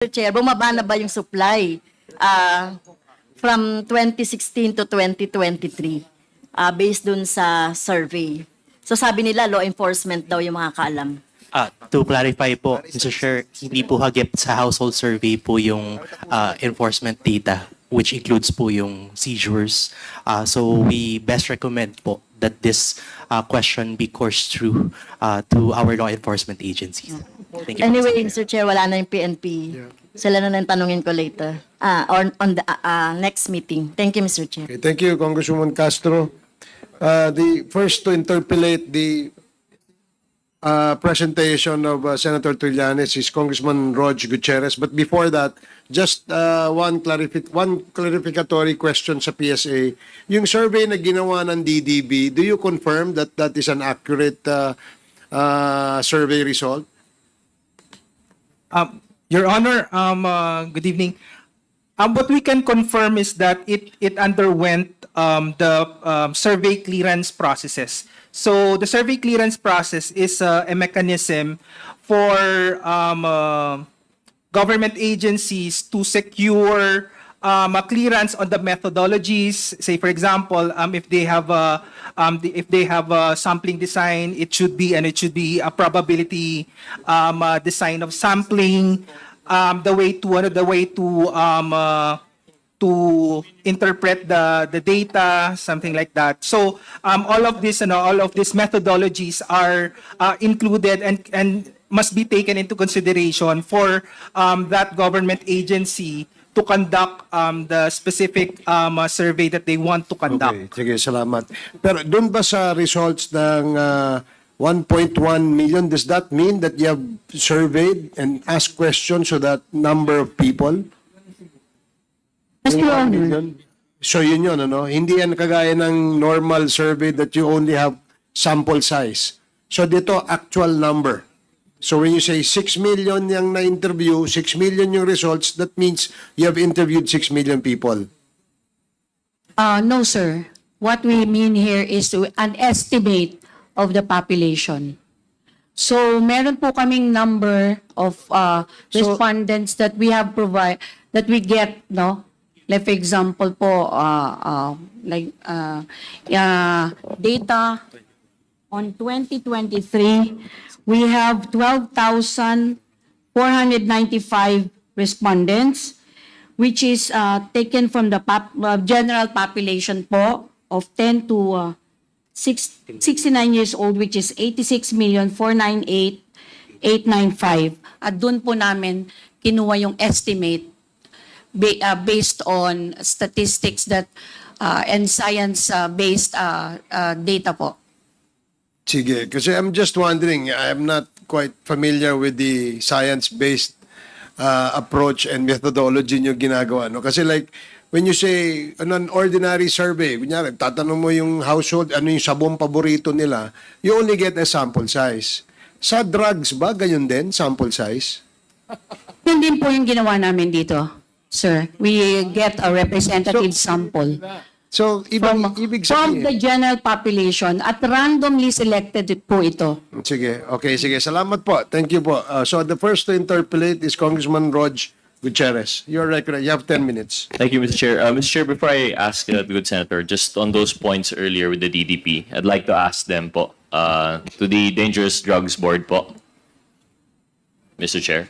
Chair, bumaba na ba yung supply from 2016 to 2023 based dun sa survey? So sabi nila law enforcement daw yung mga kaalam. To clarify po, Mr. Chair, hindi po hagip sa household survey po yung enforcement data, which includes po yung seizures. So we best recommend po that this question be coursed through to our law enforcement agencies. Thank you. Anyway, Mr. Chair, wala na yung PNP. Sila na lang tanungin ko later. On the next meeting. Thank you, Mr. Chair. Okay, thank you, Congresswoman Castro. The first to interpolate the presentation of Senator Trillanes is Congressman Rog Gutierrez. But before that, just one clarificatory question sa PSA. Yung survey na ginawa ng DDB, do you confirm that that is an accurate survey result? Your Honor, good evening. What we can confirm is that it underwent the survey clearance processes. So the survey clearance process is a mechanism for government agencies to secure a clearance on the methodologies. Say, for example, if they have a sampling design, it should be a probability design of sampling. The way to interpret the data, something like that. So all of this and all of these methodologies are included and must be taken into consideration for that government agency to conduct the specific survey that they want to conduct. Okay, sige, salamat. Pero doon ba sa results ng 1.1 million, does that mean that you have surveyed and asked questions to that number of people? Yes, Your Honor. So yun, ano? Hindi yan kagaya ng normal survey that you only have sample size. So dito, actual number. So when you say 6 million yung na-interview, 6 million yung results, that means you have interviewed 6 million people. No, sir. What we mean here is an estimate of the population. So meron po kaming number of respondents that we have that we get, no? Like for example po, data on 2023, we have 12,495 respondents, which is taken from the general population po of 10 to 69 years old, which is 86,498,895. At doon po namin kinuha yung estimate based on statistics that and science-based data po. Sige, kasi I'm just wondering, I'm not quite familiar with the science-based approach and methodology nyo ginagawa. No? Kasi like, when you say an ordinary survey, kunyari, tatanong mo yung household, ano yung sabong paborito nila, you only get a sample size. Sa drugs ba, ganyan din, sample size? Yun din po yung ginawa namin dito, sir. We get a representative sample. So, ibig From sabihin... the general population at randomly selected po ito. Sige, okay, sige. Salamat po. Thank you po. So, the first to interpolate is Congressman Rog Gutierrez. You're right. You have 10 minutes. Thank you, Mr. Chair. Mr. Chair, before I ask the good senator, just on those points earlier with the DDP, I'd like to ask them po, to the Dangerous Drugs Board po, Mr. Chair.